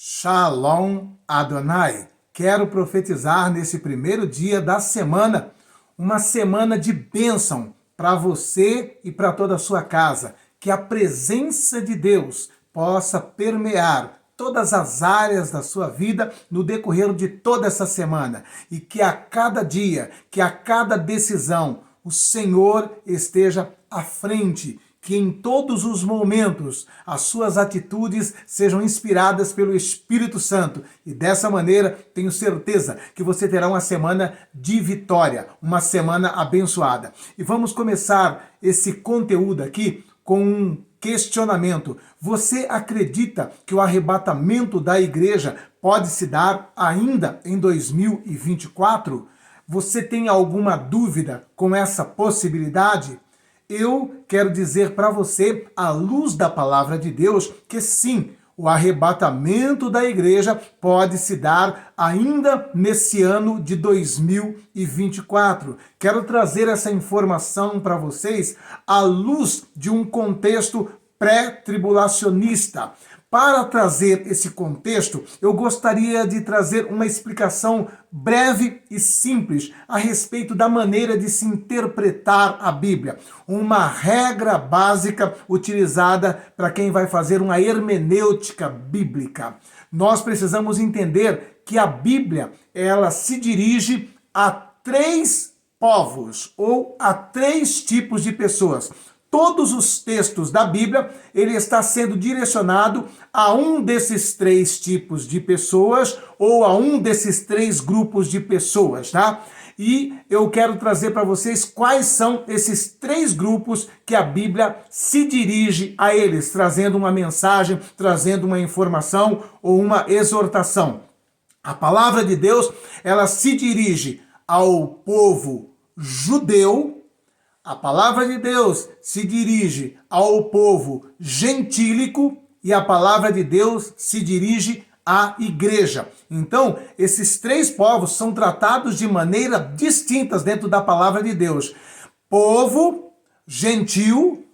Shalom Adonai. Quero profetizar nesse primeiro dia da semana, uma semana de bênção para você e para toda a sua casa. Que a presença de Deus possa permear todas as áreas da sua vida no decorrer de toda essa semana. E que a cada dia, que a cada decisão, o Senhor esteja à frente. Que em todos os momentos as suas atitudes sejam inspiradas pelo Espírito Santo. E dessa maneira, tenho certeza que você terá uma semana de vitória, uma semana abençoada. E vamos começar esse conteúdo aqui com um questionamento. Você acredita que o arrebatamento da igreja pode se dar ainda em 2024? Você tem alguma dúvida com essa possibilidade? Eu quero dizer para você, à luz da palavra de Deus, que sim, o arrebatamento da igreja pode se dar ainda nesse ano de 2024. Quero trazer essa informação para vocês à luz de um contexto pré-tribulacionista. Para trazer esse contexto, eu gostaria de trazer uma explicação breve e simples a respeito da maneira de se interpretar a Bíblia. Uma regra básica utilizada para quem vai fazer uma hermenêutica bíblica. Nós precisamos entender que a Bíblia, ela se dirige a três povos ou a três tipos de pessoas. Todos os textos da Bíblia, ele está sendo direcionado a um desses três tipos de pessoas ou a um desses três grupos de pessoas, tá? E eu quero trazer para vocês quais são esses três grupos que a Bíblia se dirige a eles, trazendo uma mensagem, trazendo uma informação ou uma exortação. A palavra de Deus, ela se dirige ao povo judeu. A palavra de Deus se dirige ao povo gentílico e a palavra de Deus se dirige à igreja. Então, esses três povos são tratados de maneira distintas dentro da palavra de Deus. Povo gentil,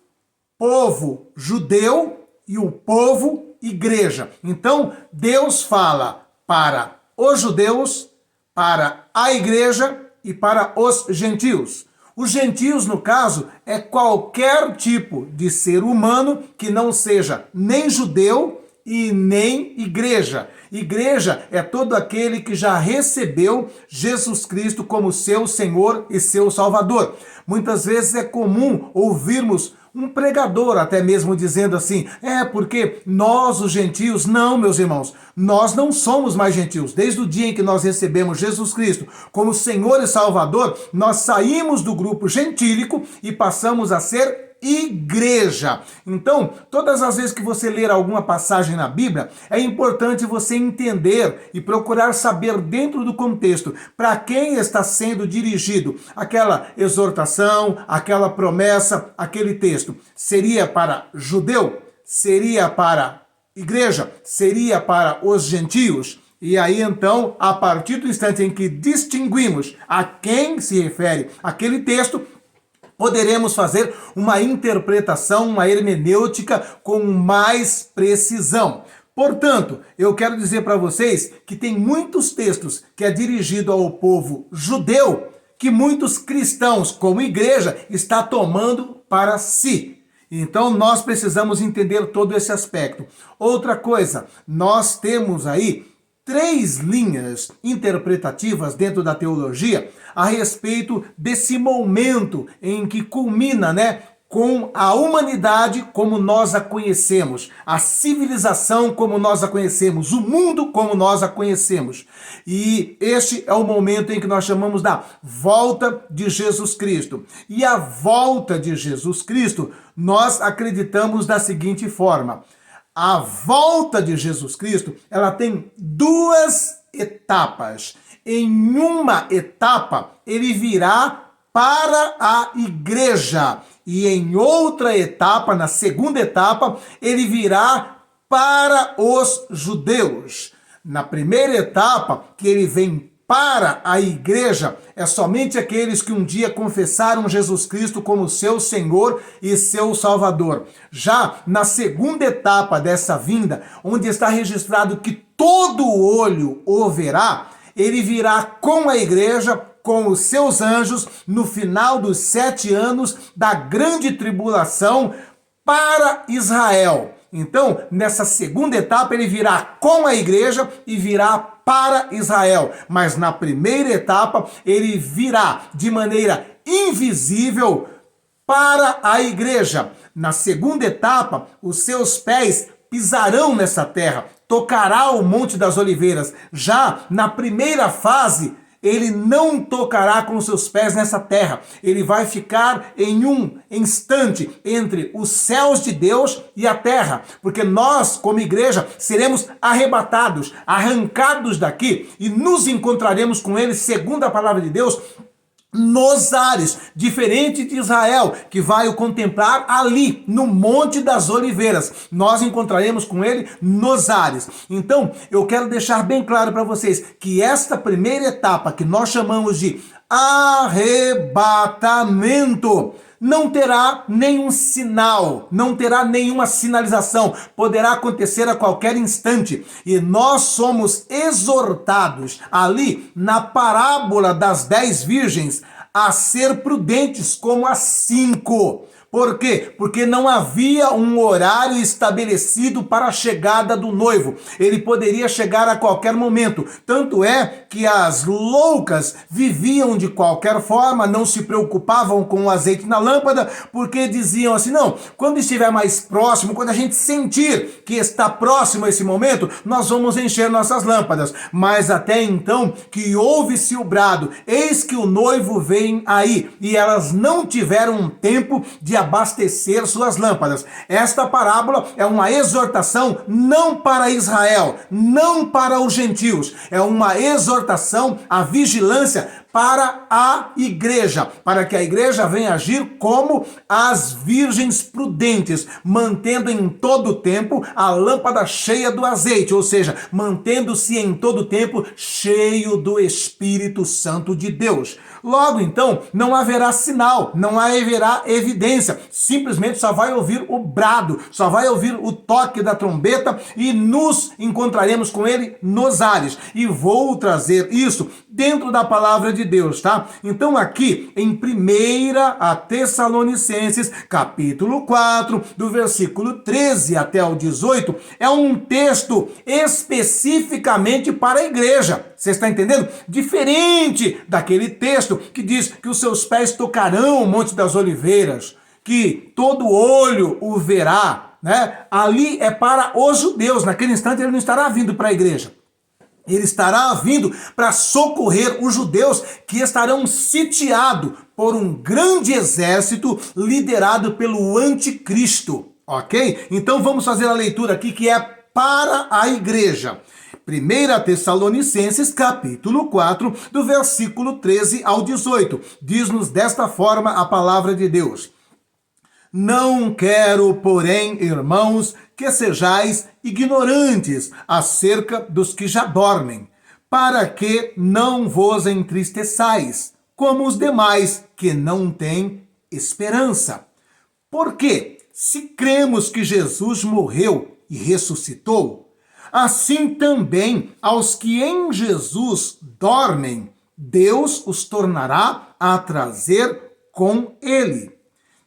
povo judeu e o povo igreja. Então, Deus fala para os judeus, para a igreja e para os gentios. Os gentios, no caso, é qualquer tipo de ser humano que não seja nem judeu e nem igreja. Igreja é todo aquele que já recebeu Jesus Cristo como seu Senhor e seu Salvador. Muitas vezes é comum ouvirmos um pregador até mesmo dizendo assim, porque nós os gentios, não, meus irmãos, nós não somos mais gentios. Desde o dia em que nós recebemos Jesus Cristo como Senhor e Salvador, nós saímos do grupo gentílico e passamos a ser igreja. Então, todas as vezes que você ler alguma passagem na Bíblia, é importante você entender e procurar saber dentro do contexto para quem está sendo dirigido aquela exortação, aquela promessa, aquele texto. Seria para judeu? Seria para igreja? Seria para os gentios? E aí, então, a partir do instante em que distinguimos a quem se refere aquele texto, poderemos fazer uma interpretação, uma hermenêutica com mais precisão. Portanto, eu quero dizer para vocês que tem muitos textos que é dirigido ao povo judeu que muitos cristãos, como igreja, está tomando para si. Então, nós precisamos entender todo esse aspecto. Outra coisa, nós temos aí três linhas interpretativas dentro da teologia a respeito desse momento em que culmina, com a humanidade como nós a conhecemos, a civilização como nós a conhecemos, o mundo como nós a conhecemos. E este é o momento em que nós chamamos da volta de Jesus Cristo. E a volta de Jesus Cristo, nós acreditamos da seguinte forma: a volta de Jesus Cristo, ela tem duas etapas. Em uma etapa, ele virá para a igreja. E em outra etapa, na segunda etapa, ele virá para os judeus. Na primeira etapa, que ele vem para a igreja é somente aqueles que um dia confessaram Jesus Cristo como seu Senhor e seu Salvador. Já na segunda etapa dessa vinda, onde está registrado que todo olho o verá, ele virá com a igreja, com os seus anjos, no final dos 7 anos da grande tribulação para Israel. Então, nessa segunda etapa, ele virá com a igreja e virá para Israel. Mas na primeira etapa, ele virá de maneira invisível para a igreja. Na segunda etapa, os seus pés pisarão nessa terra, tocará o Monte das Oliveiras. Já na primeira fase, ele não tocará com seus pés nessa terra. Ele vai ficar em um instante entre os céus de Deus e a terra. Porque nós, como igreja, seremos arrebatados, arrancados daqui e nos encontraremos com ele, segundo a palavra de Deus, nos ares, diferente de Israel, que vai o contemplar ali, no Monte das Oliveiras. Nós encontraremos com ele nos ares. Então, eu quero deixar bem claro para vocês que esta primeira etapa, que nós chamamos de arrebatamento, não terá nenhum sinal, não terá nenhuma sinalização, poderá acontecer a qualquer instante. E nós somos exortados ali na parábola das 10 virgens a ser prudentes como as 5. Por quê? Porque não havia um horário estabelecido para a chegada do noivo. Ele poderia chegar a qualquer momento. Tanto é que as loucas viviam de qualquer forma, não se preocupavam com o azeite na lâmpada, porque diziam assim, não, quando estiver mais próximo, quando a gente sentir que está próximo esse momento, nós vamos encher nossas lâmpadas. Mas até então que ouve-se o brado, eis que o noivo vem aí, e elas não tiveram tempo de abastecer suas lâmpadas. Esta parábola é uma exortação não para Israel, não para os gentios, é uma exortação à vigilância para a igreja, para que a igreja venha agir como as virgens prudentes, mantendo em todo o tempo a lâmpada cheia do azeite, ou seja, mantendo-se em todo o tempo cheio do Espírito Santo de Deus. Logo, então, não haverá sinal, não haverá evidência, simplesmente só vai ouvir o brado, só vai ouvir o toque da trombeta e nos encontraremos com ele nos ares. E vou trazer isso dentro da palavra de Deus, tá? Então aqui em 1 Tessalonicenses, capítulo 4, do versículo 13 até o 18, é um texto especificamente para a igreja. Você está entendendo? Diferente daquele texto que diz que os seus pés tocarão o Monte das Oliveiras, que todo olho o verá, né? Ali é para os judeus. Naquele instante ele não estará vindo para a igreja. Ele estará vindo para socorrer os judeus que estarão sitiados por um grande exército liderado pelo anticristo, ok? Então vamos fazer a leitura aqui que é para a igreja. 1 Tessalonicenses, capítulo 4, do versículo 13 ao 18. Diz-nos desta forma a palavra de Deus. Não quero, porém, irmãos, que sejais ignorantes acerca dos que já dormem, para que não vos entristeçais, como os demais que não têm esperança. Porque, se cremos que Jesus morreu e ressuscitou, assim também aos que em Jesus dormem, Deus os tornará a trazer com ele.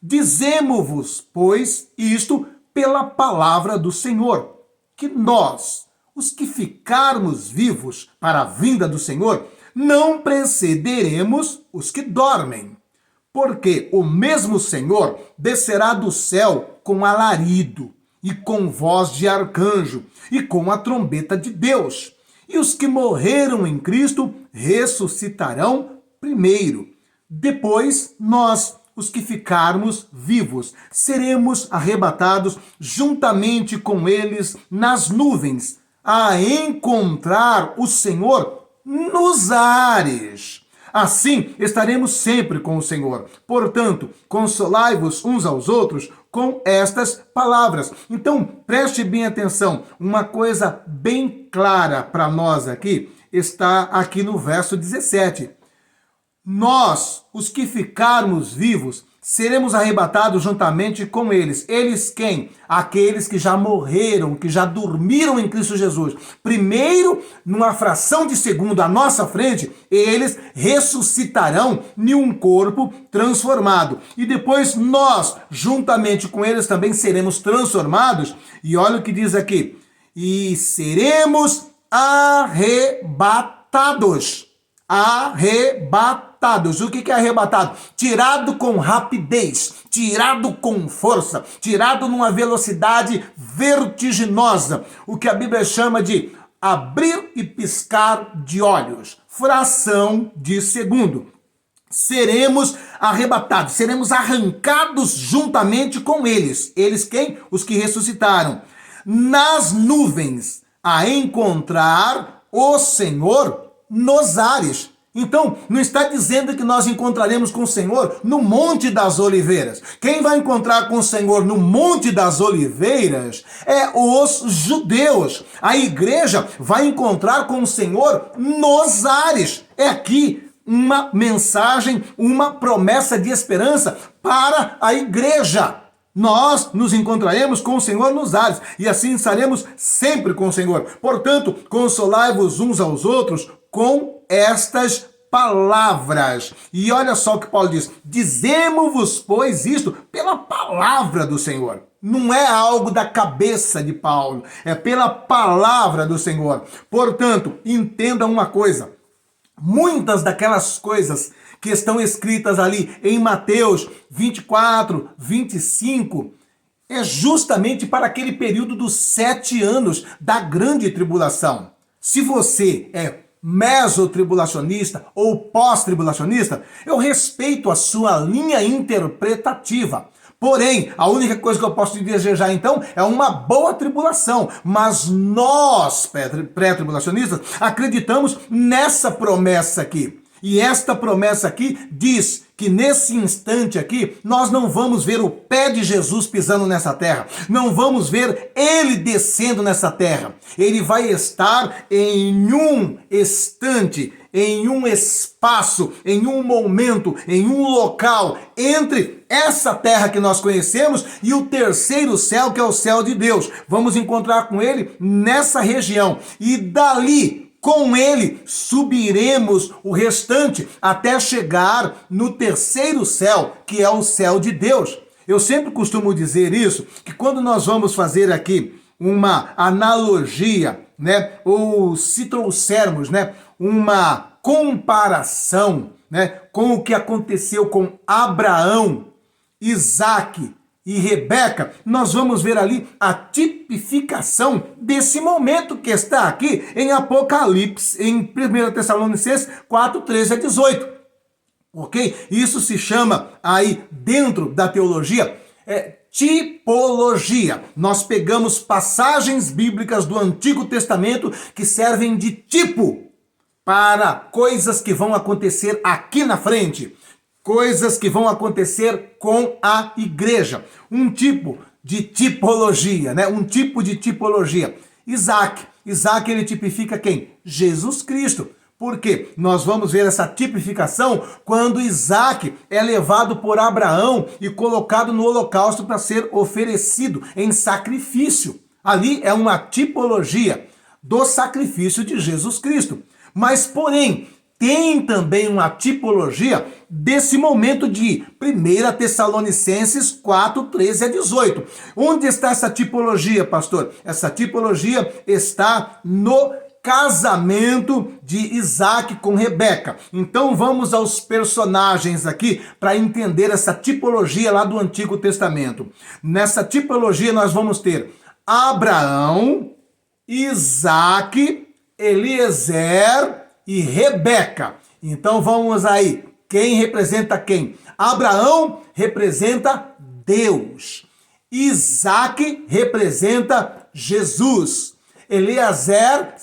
Dizemo-vos, pois, isto pela palavra do Senhor, que nós, os que ficarmos vivos para a vinda do Senhor, não precederemos os que dormem. Porque o mesmo Senhor descerá do céu com alarido, e com voz de arcanjo, e com a trombeta de Deus. E os que morreram em Cristo ressuscitarão primeiro. Depois nós, os que ficarmos vivos, seremos arrebatados juntamente com eles nas nuvens, a encontrar o Senhor nos ares. Assim estaremos sempre com o Senhor. Portanto, consolai-vos uns aos outros com estas palavras. Então, preste bem atenção. Uma coisa bem clara para nós aqui está aqui no verso 17. Nós, os que ficarmos vivos, seremos arrebatados juntamente com eles. Eles quem? Aqueles que já morreram, que já dormiram em Cristo Jesus. Primeiro, numa fração de segundo à nossa frente, eles ressuscitarão em um corpo transformado. E depois nós, juntamente com eles, também seremos transformados. E olha o que diz aqui. E seremos arrebatados. Arrebatados. O que é arrebatado? Tirado com rapidez, tirado com força, tirado numa velocidade vertiginosa. O que a Bíblia chama de abrir e piscar de olhos. Fração de segundo. Seremos arrebatados, seremos arrancados juntamente com eles. Eles quem? Os que ressuscitaram. Nas nuvens, a encontrar o Senhor nos ares. Então, não está dizendo que nós encontraremos com o Senhor no Monte das Oliveiras. Quem vai encontrar com o Senhor no Monte das Oliveiras é os judeus. A igreja vai encontrar com o Senhor nos ares. É aqui uma mensagem, uma promessa de esperança para a igreja. Nós nos encontraremos com o Senhor nos ares, e assim estaremos sempre com o Senhor. Portanto, consolai-vos uns aos outros com estas palavras. E olha só o que Paulo diz: dizemos-vos, pois, isto pela palavra do Senhor. Não é algo da cabeça de Paulo, é pela palavra do Senhor. Portanto, entenda uma coisa: muitas daquelas coisas que estão escritas ali em Mateus 24, 25, é justamente para aquele período dos 7 anos da grande tribulação. Se você é mesotribulacionista ou pós-tribulacionista, eu respeito a sua linha interpretativa. Porém, a única coisa que eu posso te desejar, então, é uma boa tribulação. Mas nós, pré-tribulacionistas, acreditamos nessa promessa aqui. E esta promessa aqui diz que nesse instante aqui, nós não vamos ver o pé de Jesus pisando nessa terra. Não vamos ver ele descendo nessa terra. Ele vai estar em um instante, em um espaço, em um momento, em um local, entre essa terra que nós conhecemos e o terceiro céu, que é o céu de Deus. Vamos encontrar com ele nessa região. E dali, com ele, subiremos o restante até chegar no terceiro céu, que é o céu de Deus. Eu sempre costumo dizer isso, que quando nós vamos fazer aqui uma analogia, né, ou se trouxermos, né, uma comparação, né, com o que aconteceu com Abraão, Isaque e Rebeca, nós vamos ver ali a tipificação desse momento que está aqui em Apocalipse, em 1 Tessalonicenses 4, 13 a 18. Ok? Isso se chama aí dentro da teologia tipologia. Nós pegamos passagens bíblicas do Antigo Testamento que servem de tipo para coisas que vão acontecer aqui na frente. Coisas que vão acontecer com a igreja. Um tipo de tipologia, né? Um tipo de tipologia. Isaac, ele tipifica quem? Jesus Cristo. Por quê? Nós vamos ver essa tipificação quando Isaac é levado por Abraão e colocado no holocausto para ser oferecido em sacrifício. Ali é uma tipologia do sacrifício de Jesus Cristo. Mas, porém, tem também uma tipologia desse momento de 1 Tessalonicenses 4, 13 a 18. Onde está essa tipologia, pastor? Essa tipologia está no casamento de Isaac com Rebeca. Então vamos aos personagens aqui para entender essa tipologia lá do Antigo Testamento. Nessa tipologia nós vamos ter Abraão, Isaac, Eliezer e Rebeca. Então vamos aí. Quem representa quem? Abraão representa Deus. Isaac representa Jesus. Eliezer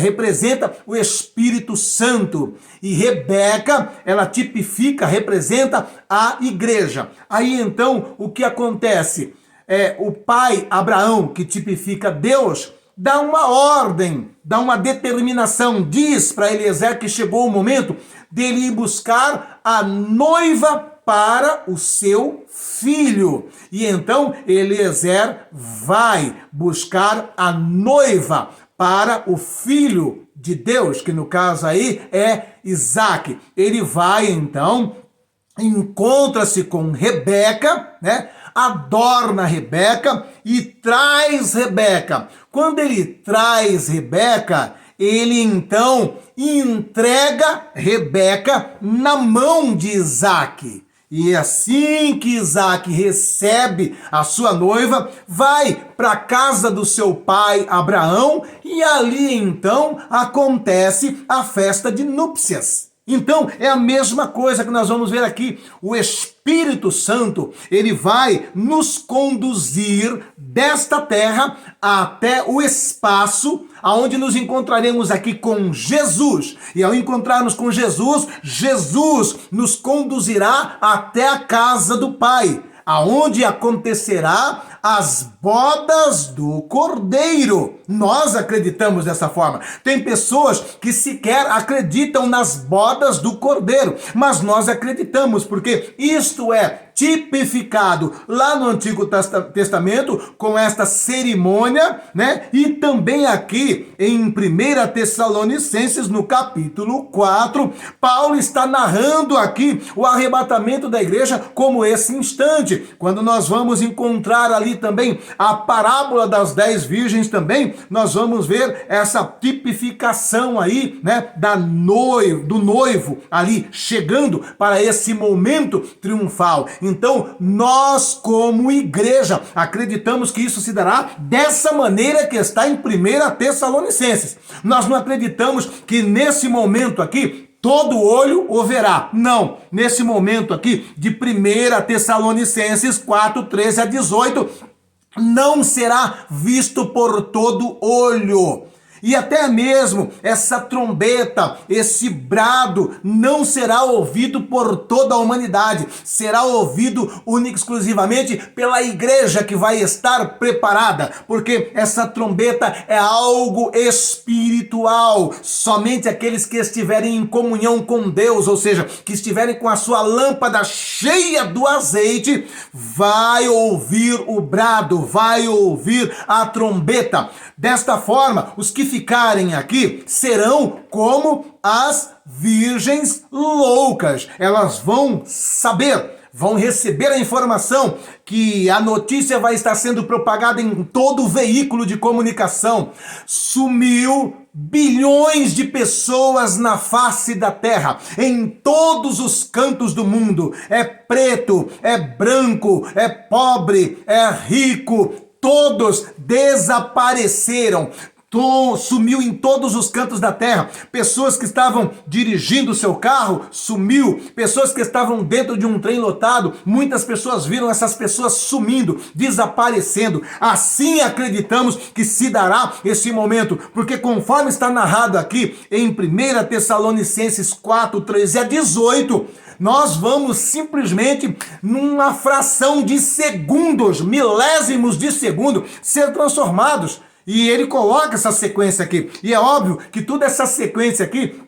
representa o Espírito Santo. E Rebeca, ela tipifica, representa a igreja. Aí então, o que acontece? O pai Abraão, que tipifica Deus, dá uma ordem, dá uma determinação, diz para Eliezer que chegou o momento dele ir buscar a noiva para o seu filho. E então Eliezer vai buscar a noiva para o filho de Deus, que no caso aí é Isaque. Ele vai então, encontra-se com Rebeca, né? Adorna Rebeca e traz Rebeca. Quando ele traz Rebeca, ele então entrega Rebeca na mão de Isaque. E assim que Isaque recebe a sua noiva, vai para a casa do seu pai Abraão e ali então acontece a festa de núpcias. Então é a mesma coisa que nós vamos ver aqui. O Espírito Santo, ele vai nos conduzir desta terra até o espaço aonde nos encontraremos aqui com Jesus. E ao encontrarmos com Jesus, Jesus nos conduzirá até a casa do Pai, aonde acontecerá as bodas do Cordeiro. Nós acreditamos dessa forma. Tem pessoas que sequer acreditam nas bodas do Cordeiro, mas nós acreditamos, porque isto é tipificado lá no Antigo Testamento com esta cerimônia, né? E também aqui em 1 Tessalonicenses, no capítulo 4, Paulo está narrando aqui o arrebatamento da igreja como esse instante, quando nós vamos encontrar ali também a parábola das 10 virgens também, nós vamos ver essa tipificação aí, né, do noivo ali chegando para esse momento triunfal. Então, nós como igreja acreditamos que isso se dará dessa maneira que está em 1 Tessalonicenses. Nós não acreditamos que nesse momento aqui todo olho o verá. Não, nesse momento aqui de 1 Tessalonicenses 4, 13 a 18, não será visto por todo olho. E até mesmo essa trombeta, esse brado, não será ouvido por toda a humanidade. Será ouvido única e exclusivamente pela igreja que vai estar preparada. Porque essa trombeta é algo espiritual. Somente aqueles que estiverem em comunhão com Deus, ou seja, que estiverem com a sua lâmpada cheia do azeite, vai ouvir o brado, vai ouvir a trombeta. Desta forma, os que ficarem aqui serão como as virgens loucas. Elas vão saber, vão receber a informação que a notícia vai estar sendo propagada em todo o veículo de comunicação. Sumiu bilhões de pessoas na face da terra, em todos os cantos do mundo. É preto, é branco, é pobre, é rico, todos desapareceram. Sumiu em todos os cantos da terra. Pessoas que estavam dirigindo o seu carro, sumiu. Pessoas que estavam dentro de um trem lotado, muitas pessoas viram essas pessoas sumindo, desaparecendo. Assim acreditamos que se dará esse momento, porque conforme está narrado aqui em 1 Tessalonicenses 4, 13 a 18, nós vamos simplesmente, numa fração de segundos, milésimos de segundo, ser transformados. E ele coloca essa sequência aqui. E é óbvio que toda essa sequência aqui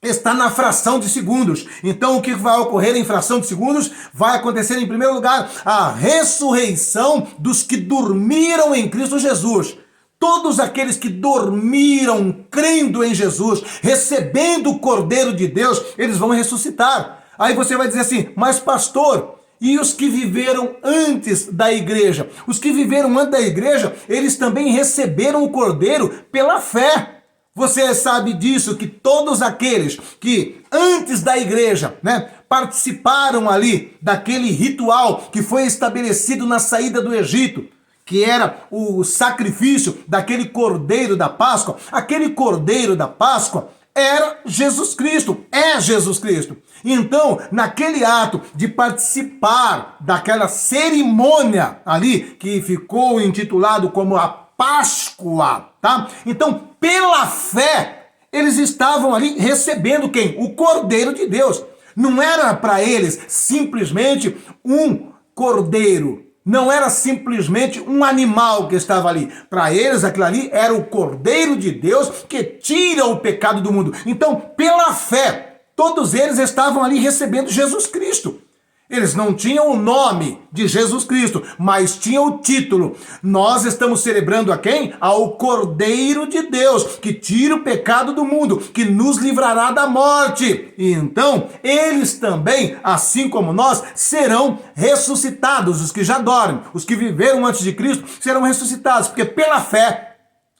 está na fração de segundos. Então o que vai ocorrer em fração de segundos? Vai acontecer em primeiro lugar a ressurreição dos que dormiram em Cristo Jesus. Todos aqueles que dormiram crendo em Jesus, recebendo o Cordeiro de Deus, eles vão ressuscitar. Aí você vai dizer assim, mas pastor, e os que viveram antes da igreja? Os que viveram antes da igreja, eles também receberam o Cordeiro pela fé. Você sabe disso, que todos aqueles que antes da igreja, né, participaram ali daquele ritual que foi estabelecido na saída do Egito, que era o sacrifício daquele Cordeiro da Páscoa. Aquele Cordeiro da Páscoa era Jesus Cristo, é Jesus Cristo. Então, naquele ato de participar daquela cerimônia ali, que ficou intitulado como a Páscoa, tá? Então, pela fé, eles estavam ali recebendo quem? O Cordeiro de Deus. Não era para eles simplesmente um cordeiro. Não era simplesmente um animal que estava ali. Para eles, aquilo ali era o Cordeiro de Deus que tira o pecado do mundo. Então, pela fé, todos eles estavam ali recebendo Jesus Cristo. Eles não tinham o nome de Jesus Cristo, mas tinham o título. Nós estamos celebrando a quem? Ao Cordeiro de Deus, que tira o pecado do mundo, que nos livrará da morte. E então, eles também, assim como nós, serão ressuscitados. Os que já dormem, os que viveram antes de Cristo, serão ressuscitados, porque pela fé,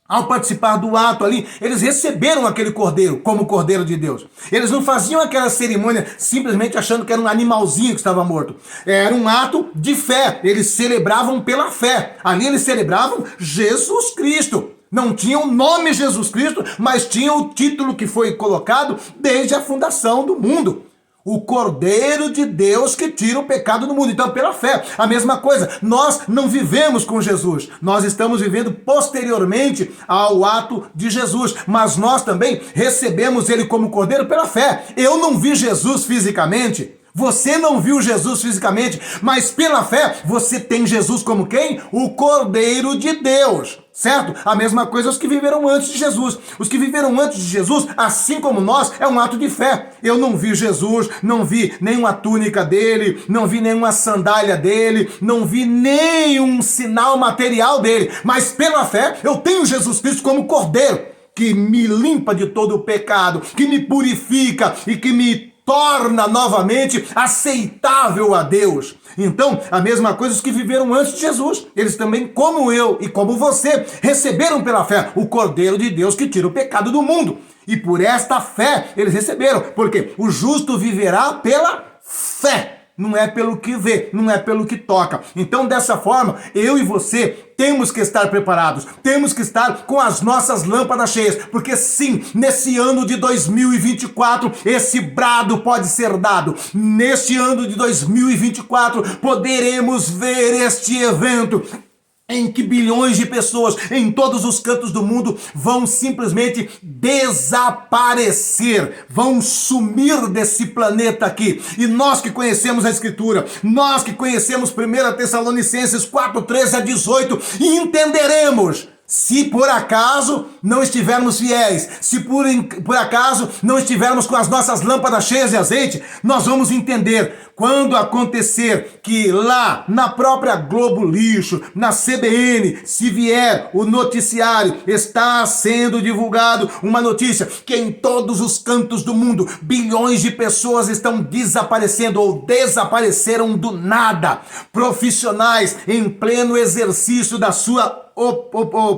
ao participar do ato ali, eles receberam aquele cordeiro como Cordeiro de Deus. Eles não faziam aquela cerimônia simplesmente achando que era um animalzinho que estava morto. Era um ato de fé. Eles celebravam pela fé. Ali eles celebravam Jesus Cristo. Não tinham o nome Jesus Cristo, mas tinham o título que foi colocado desde a fundação do mundo. O Cordeiro de Deus que tira o pecado do mundo. Então, pela fé, a mesma coisa. Nós não vivemos com Jesus. Nós estamos vivendo posteriormente ao ato de Jesus. Mas nós também recebemos ele como Cordeiro pela fé. Eu não vi Jesus fisicamente. Você não viu Jesus fisicamente, mas pela fé você tem Jesus como quem? O Cordeiro de Deus, certo? A mesma coisa os que viveram antes de Jesus. Os que viveram antes de Jesus, assim como nós, é um ato de fé. Eu não vi Jesus, não vi nenhuma túnica dele, não vi nenhuma sandália dele, não vi nenhum sinal material dele, mas pela fé eu tenho Jesus Cristo como Cordeiro, que me limpa de todo o pecado, que me purifica e que me torna novamente aceitável a Deus. Então, a mesma coisa os que viveram antes de Jesus. Eles também, como eu e como você, receberam pela fé o Cordeiro de Deus que tira o pecado do mundo. E por esta fé eles receberam. Porque o justo viverá pela fé. Não é pelo que vê, não é pelo que toca. Então, dessa forma, eu e você temos que estar preparados, temos que estar com as nossas lâmpadas cheias, porque sim, nesse ano de 2024, esse brado pode ser dado. Neste ano de 2024, poderemos ver este evento em que bilhões de pessoas em todos os cantos do mundo vão simplesmente desaparecer, vão sumir desse planeta aqui. E nós que conhecemos a Escritura, nós que conhecemos 1 Tessalonicenses 4:13-18, entenderemos. Se por acaso não estivermos fiéis, se por acaso não estivermos com as nossas lâmpadas cheias de azeite, nós vamos entender quando acontecer que lá na própria Globo Lixo, na CBN, se vier o noticiário, está sendo divulgado uma notícia que em todos os cantos do mundo, bilhões de pessoas estão desaparecendo ou desapareceram do nada. Profissionais em pleno exercício da sua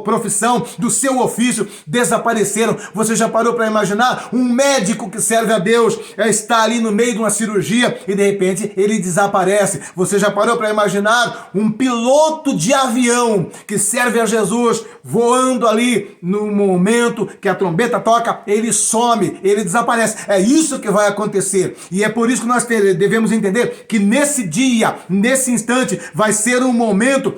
profissão, do seu ofício, desapareceram. Você já parou para imaginar? Um médico que serve a Deus está ali no meio de uma cirurgia e de repente ele desaparece. Você já parou para imaginar um piloto de avião que serve a Jesus voando ali no momento que a trombeta toca, ele some, ele desaparece. É isso que vai acontecer. E é por isso que nós devemos entender que nesse dia, nesse instante, vai ser um momento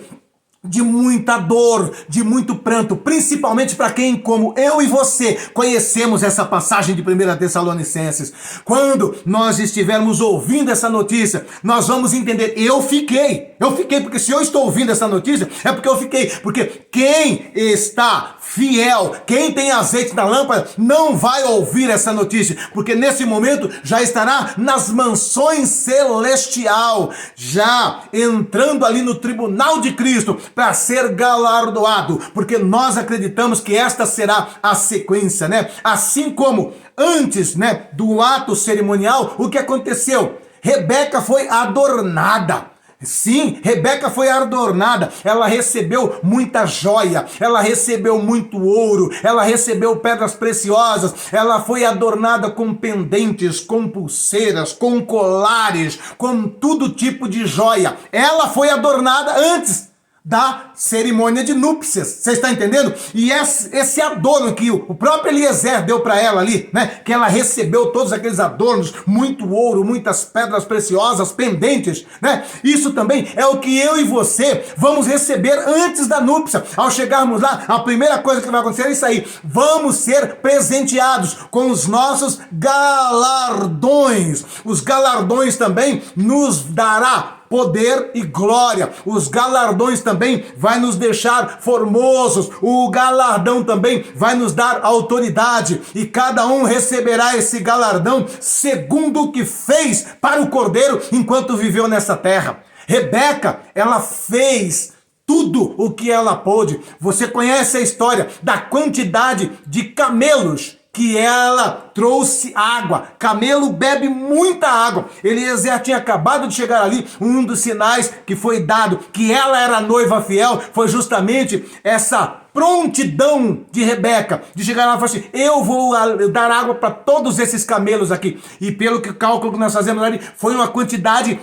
de muita dor, de muito pranto, principalmente para quem, como eu e você, conhecemos essa passagem de 1 Tessalonicenses. Quando nós estivermos ouvindo essa notícia, nós vamos entender, eu fiquei, porque se eu estou ouvindo essa notícia, é porque eu fiquei, porque quem está fiel, quem tem azeite na lâmpada, não vai ouvir essa notícia, porque nesse momento já estará nas mansões celestial, já entrando ali no tribunal de Cristo, para ser galardoado, porque nós acreditamos que esta será a sequência, né? Assim como antes, né, do ato cerimonial, o que aconteceu? Rebeca foi adornada. Sim, Rebeca foi adornada, ela recebeu muita joia, ela recebeu muito ouro, ela recebeu pedras preciosas, ela foi adornada com pendentes, com pulseiras, com colares, com todo tipo de joia. Ela foi adornada antes da cerimônia de núpcias, você está entendendo? E esse adorno que o próprio Eliezer deu para ela ali, né? Que ela recebeu todos aqueles adornos, muito ouro, muitas pedras preciosas, pendentes, né? Isso também é o que eu e você vamos receber antes da núpcia. Ao chegarmos lá, a primeira coisa que vai acontecer é isso aí. Vamos ser presenteados com os nossos galardões. Os galardões também nos dará poder e glória. Os galardões também vai nos deixar formosos. O galardão também vai nos dar autoridade. E cada um receberá esse galardão segundo o que fez para o Cordeiro enquanto viveu nessa terra. Rebeca, ela fez tudo o que ela pôde. Você conhece a história da quantidade de camelos que ela trouxe água. Camelo bebe muita água. Eliezer tinha acabado de chegar ali. Um dos sinais que foi dado que ela era noiva fiel foi justamente essa prontidão de Rebeca, de chegar lá e falar assim, eu vou dar água para todos esses camelos aqui. E pelo que cálculo que nós fazemos ali, foi uma quantidade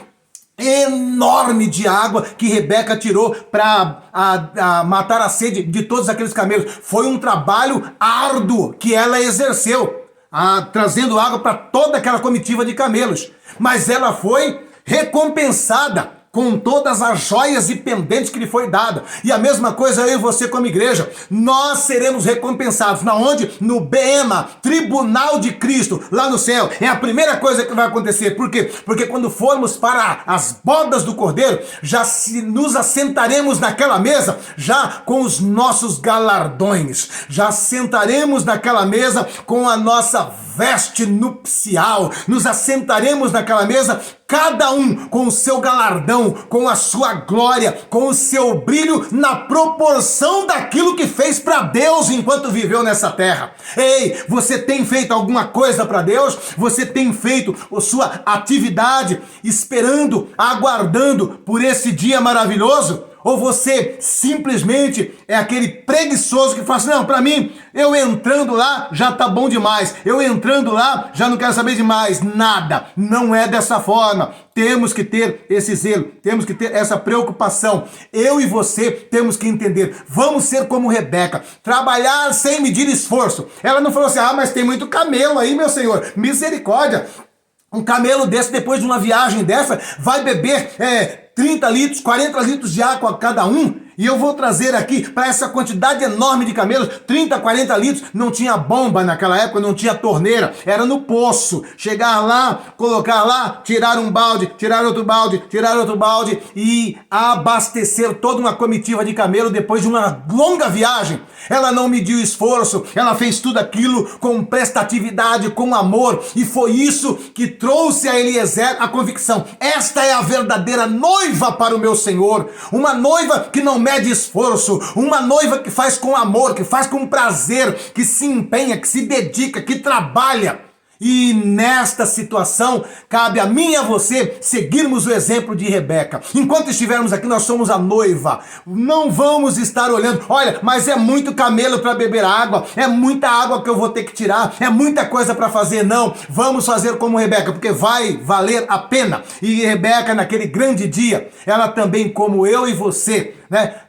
enorme de água que Rebeca tirou para matar a sede de todos aqueles camelos. Foi um trabalho árduo que ela exerceu, trazendo água para toda aquela comitiva de camelos. Mas ela foi recompensada com todas as joias e pendentes que lhe foi dada. E a mesma coisa eu e você como igreja. Nós seremos recompensados. Na onde? No Bema, tribunal de Cristo, lá no céu. É a primeira coisa que vai acontecer. Por quê? Porque quando formos para as bodas do Cordeiro, já nos assentaremos naquela mesa, já com os nossos galardões. Já sentaremos naquela mesa com a nossa veste nupcial. Nos assentaremos naquela mesa, cada um com o seu galardão, com a sua glória, com o seu brilho, na proporção daquilo que fez para Deus enquanto viveu nessa terra. Ei, você tem feito alguma coisa para Deus? Você tem feito a sua atividade esperando, aguardando por esse dia maravilhoso? Ou você simplesmente é aquele preguiçoso que fala assim, não, para mim, eu entrando lá já tá bom demais, eu entrando lá já não quero saber de mais nada. Não é dessa forma. Temos que ter esse zelo, temos que ter essa preocupação. Eu e você temos que entender, vamos ser como Rebeca, trabalhar sem medir esforço. Ela não falou assim, mas tem muito camelo aí, meu senhor, misericórdia. Um camelo desse, depois de uma viagem dessa, vai beber 30 litros, 40 litros de água cada um. E eu vou trazer aqui para essa quantidade enorme de camelos, 30, 40 litros. Não tinha bomba naquela época, não tinha torneira, era no poço. Chegar lá, colocar lá, tirar um balde, tirar outro balde e abastecer toda uma comitiva de camelo depois de uma longa viagem. Ela não mediu esforço, ela fez tudo aquilo com prestatividade, com amor. E foi isso que trouxe a Eliezer a convicção. Esta é a verdadeira noiva para o meu Senhor. Uma noiva que não mede esforço, uma noiva que faz com amor, que faz com prazer, que se empenha, que se dedica, que trabalha. E nesta situação, cabe a mim e a você seguirmos o exemplo de Rebeca. Enquanto estivermos aqui, nós somos a noiva. Não vamos estar olhando, olha, mas é muito camelo para beber água, é muita água que eu vou ter que tirar, é muita coisa para fazer. Não, vamos fazer como Rebeca, porque vai valer a pena. E Rebeca, naquele grande dia, ela também, como eu e você,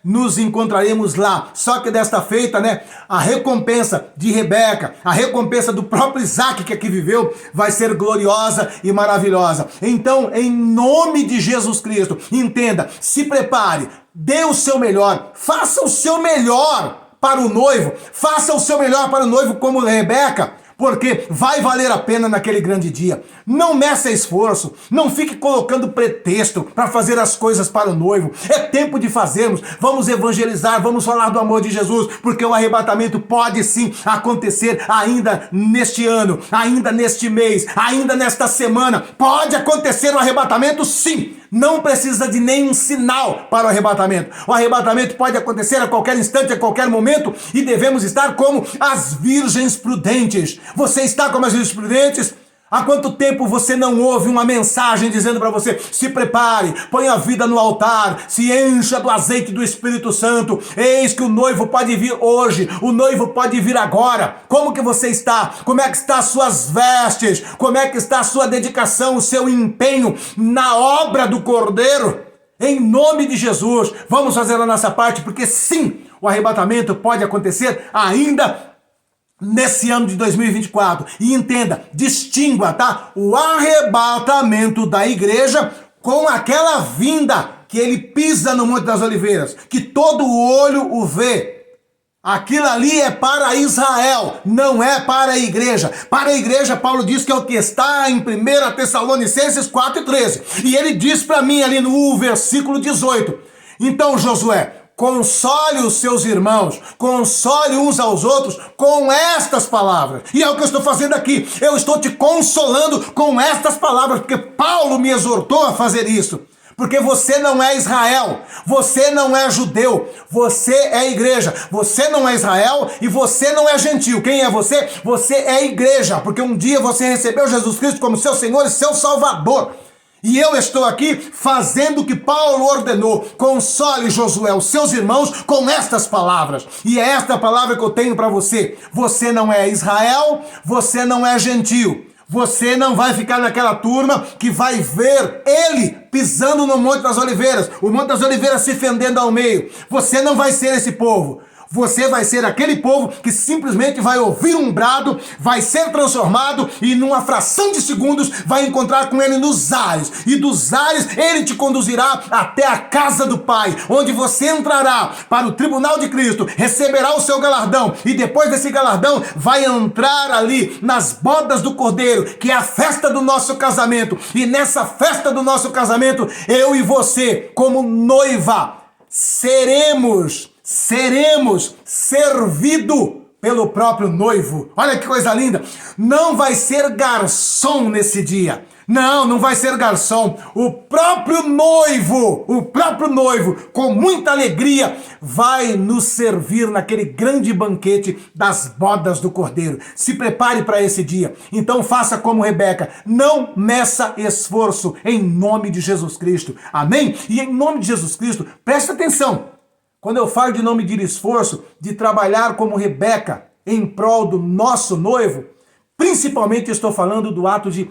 nos encontraremos lá. Só que desta feita, a recompensa de Rebeca, a recompensa do próprio Isaac que aqui viveu, vai ser gloriosa e maravilhosa. Então, em nome de Jesus Cristo, entenda, se prepare, dê o seu melhor, faça o seu melhor para o noivo, faça o seu melhor para o noivo como Rebeca, porque vai valer a pena naquele grande dia. Não meça esforço, não fique colocando pretexto para fazer as coisas para o noivo. É tempo de fazermos, vamos evangelizar, vamos falar do amor de Jesus, porque o arrebatamento pode sim acontecer ainda neste ano, ainda neste mês, ainda nesta semana. Pode acontecer o arrebatamento sim. Não precisa de nenhum sinal para o arrebatamento. O arrebatamento pode acontecer a qualquer instante, a qualquer momento, e devemos estar como as virgens prudentes. Você está como as virgens prudentes? Há quanto tempo você não ouve uma mensagem dizendo para você, se prepare, põe a vida no altar, se encha do azeite do Espírito Santo, eis que o noivo pode vir hoje, o noivo pode vir agora. Como que você está? Como é que estão as suas vestes? Como é que está a sua dedicação, o seu empenho na obra do Cordeiro? Em nome de Jesus, vamos fazer a nossa parte, porque sim, o arrebatamento pode acontecer ainda nesse ano de 2024. E entenda, distingua, o arrebatamento da igreja com aquela vinda que ele pisa no Monte das Oliveiras, que todo olho o vê. Aquilo ali é para Israel, não é para a igreja. Para a igreja, Paulo diz que é o que está em 1 Tessalonicenses 4:13. E ele diz para mim ali no versículo 18. Então, Josué, console os seus irmãos, console uns aos outros com estas palavras. E é o que eu estou fazendo aqui. Eu estou te consolando com estas palavras, porque Paulo me exortou a fazer isso. Porque você não é Israel, você não é judeu, você é igreja. Você não é Israel e você não é gentil. Quem é você? Você é igreja, porque um dia você recebeu Jesus Cristo como seu Senhor e seu Salvador. E eu estou aqui fazendo o que Paulo ordenou. Console, Josué, os seus irmãos com estas palavras. E é esta palavra que eu tenho para você. Você não é Israel, você não é gentil. Você não vai ficar naquela turma que vai ver ele pisando no Monte das Oliveiras, o Monte das Oliveiras se fendendo ao meio. Você não vai ser esse povo. Você vai ser aquele povo que simplesmente vai ouvir um brado, vai ser transformado e numa fração de segundos vai encontrar com ele nos ares. E dos ares ele te conduzirá até a casa do Pai, onde você entrará para o tribunal de Cristo, receberá o seu galardão e depois desse galardão vai entrar ali nas bodas do Cordeiro, que é a festa do nosso casamento. E nessa festa do nosso casamento, eu e você, como noiva, seremos servido pelo próprio noivo. Olha que coisa linda. Não vai ser garçom nesse dia. Não vai ser garçom. O próprio noivo, com muita alegria, vai nos servir naquele grande banquete das bodas do Cordeiro. Se prepare para esse dia. Então faça como Rebeca. Não meça esforço em nome de Jesus Cristo. Amém? E em nome de Jesus Cristo, preste atenção. Quando eu falo de não medir esforço, de trabalhar como Rebeca em prol do nosso noivo, principalmente estou falando do ato de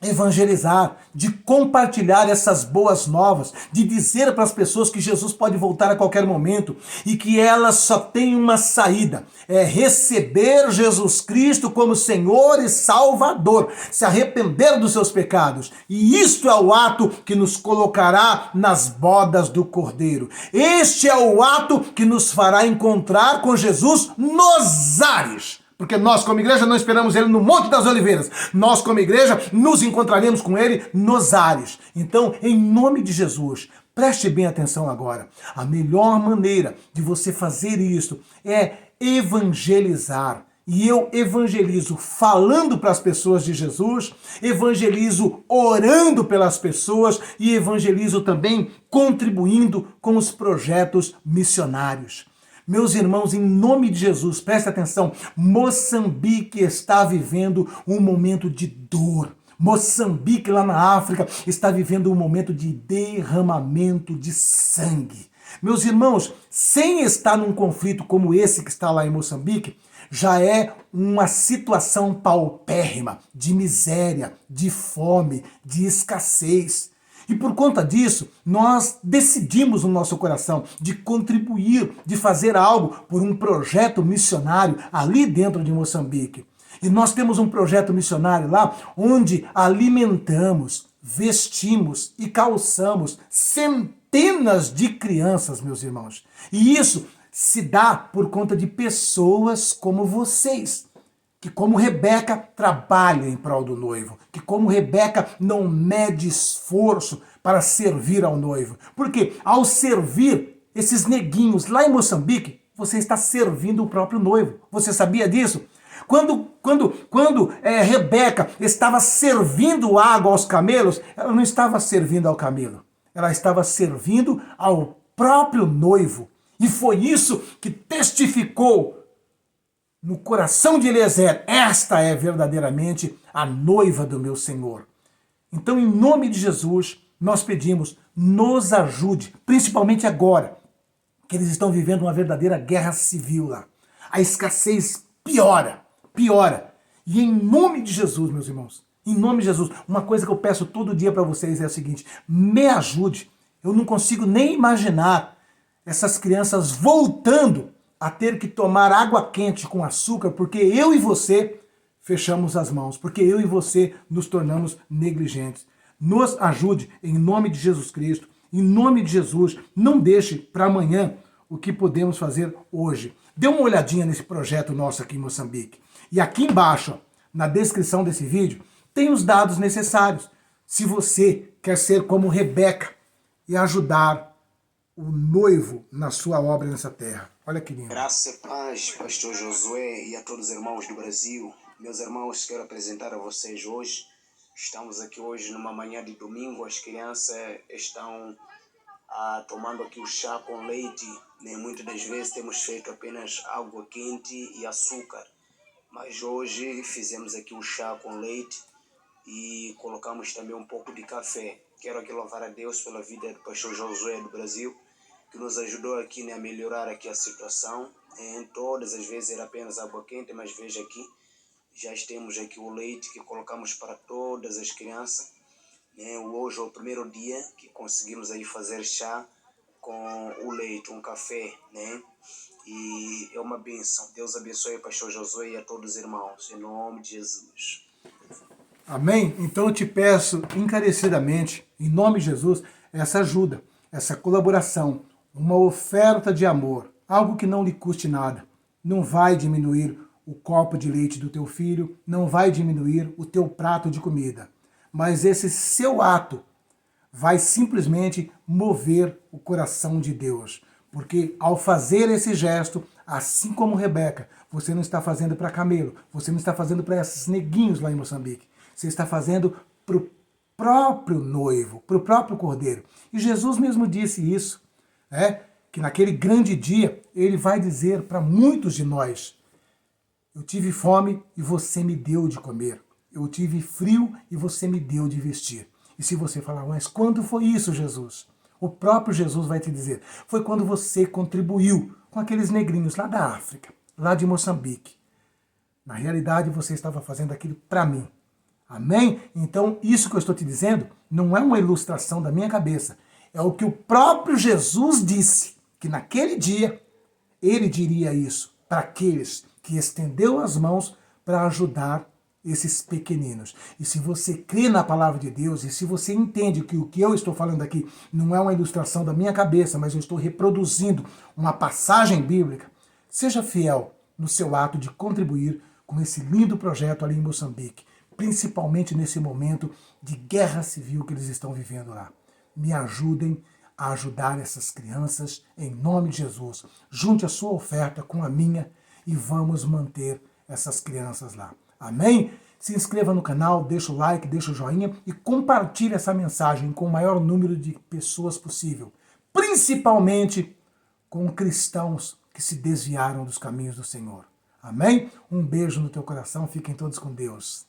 evangelizar, de compartilhar essas boas novas, de dizer para as pessoas que Jesus pode voltar a qualquer momento e que elas só têm uma saída, é receber Jesus Cristo como Senhor e Salvador, se arrepender dos seus pecados. E isto é o ato que nos colocará nas bodas do Cordeiro. Este é o ato que nos fará encontrar com Jesus nos ares. Porque nós, como igreja, não esperamos ele no Monte das Oliveiras. Nós, como igreja, nos encontraremos com ele nos ares. Então, em nome de Jesus, preste bem atenção agora. A melhor maneira de você fazer isso é evangelizar. E eu evangelizo falando para as pessoas de Jesus, evangelizo orando pelas pessoas e evangelizo também contribuindo com os projetos missionários. Meus irmãos, em nome de Jesus, preste atenção, Moçambique está vivendo um momento de dor. Moçambique, lá na África, está vivendo um momento de derramamento de sangue. Meus irmãos, sem estar num conflito como esse que está lá em Moçambique, já é uma situação paupérrima, de miséria, de fome, de escassez. E por conta disso, nós decidimos no nosso coração de contribuir, de fazer algo por um projeto missionário ali dentro de Moçambique. E nós temos um projeto missionário lá onde alimentamos, vestimos e calçamos centenas de crianças, meus irmãos. E isso se dá por conta de pessoas como vocês, que como Rebeca trabalha em prol do noivo, que como Rebeca não mede esforço para servir ao noivo. Porque ao servir esses neguinhos lá em Moçambique, você está servindo o próprio noivo. Você sabia disso? Quando Rebeca estava servindo água aos camelos, ela não estava servindo ao camelo, ela estava servindo ao próprio noivo. E foi isso que testificou no coração de Eliezer: esta é verdadeiramente a noiva do meu Senhor. Então, em nome de Jesus, nós pedimos, nos ajude, principalmente agora, que eles estão vivendo uma verdadeira guerra civil lá. A escassez piora. E em nome de Jesus, meus irmãos, em nome de Jesus, uma coisa que eu peço todo dia para vocês é a seguinte: me ajude. Eu não consigo nem imaginar essas crianças voltando a ter que tomar água quente com açúcar, porque eu e você fechamos as mãos, porque eu e você nos tornamos negligentes. Nos ajude em nome de Jesus Cristo, em nome de Jesus. Não deixe para amanhã o que podemos fazer hoje. Dê uma olhadinha nesse projeto nosso aqui em Moçambique. E aqui embaixo, ó, na descrição desse vídeo, tem os dados necessários. Se você quer ser como Rebeca e ajudar o noivo na sua obra nessa terra. Olha que lindo. Graça e paz, pastor Josué e a todos os irmãos do Brasil. Meus irmãos, quero apresentar a vocês hoje. Estamos aqui hoje numa manhã de domingo. As crianças estão tomando aqui o chá com leite. Muitas das vezes temos feito apenas água quente e açúcar. Mas hoje fizemos aqui o chá com leite e colocamos também um pouco de café. Quero aqui louvar a Deus pela vida do pastor Josué do Brasil, que nos ajudou aqui a melhorar aqui a situação. Todas as vezes era apenas água quente, mas veja aqui, já temos aqui o leite que colocamos para todas as crianças. Hoje é o primeiro dia que conseguimos aí fazer chá com o leite, um café, E é uma bênção. Deus abençoe o pastor Josué e a todos os irmãos, em nome de Jesus. Amém? Então eu te peço encarecidamente, em nome de Jesus, essa ajuda, essa colaboração, uma oferta de amor, algo que não lhe custe nada. Não vai diminuir o copo de leite do teu filho, não vai diminuir o teu prato de comida. Mas esse seu ato vai simplesmente mover o coração de Deus. Porque ao fazer esse gesto, assim como Rebeca, você não está fazendo para camelo, você não está fazendo para esses neguinhos lá em Moçambique. Você está fazendo para o próprio noivo, para o próprio cordeiro. E Jesus mesmo disse isso, que naquele grande dia ele vai dizer para muitos de nós: eu tive fome e você me deu de comer. Eu tive frio e você me deu de vestir. E se você falar, mas quando foi isso, Jesus? O próprio Jesus vai te dizer, foi quando você contribuiu com aqueles negrinhos lá da África, lá de Moçambique. Na realidade, você estava fazendo aquilo para mim. Amém? Então, isso que eu estou te dizendo não é uma ilustração da minha cabeça. É o que o próprio Jesus disse, que naquele dia ele diria isso para aqueles que estendeu as mãos para ajudar esses pequeninos. E se você crê na palavra de Deus, e se você entende que o que eu estou falando aqui não é uma ilustração da minha cabeça, mas eu estou reproduzindo uma passagem bíblica, seja fiel no seu ato de contribuir com esse lindo projeto ali em Moçambique, principalmente nesse momento de guerra civil que eles estão vivendo lá. Me ajudem a ajudar essas crianças em nome de Jesus. Junte a sua oferta com a minha e vamos manter essas crianças lá. Amém? Se inscreva no canal, deixa o like, deixa o joinha e compartilhe essa mensagem com o maior número de pessoas possível, principalmente com cristãos que se desviaram dos caminhos do Senhor. Amém? Um beijo no teu coração, fiquem todos com Deus.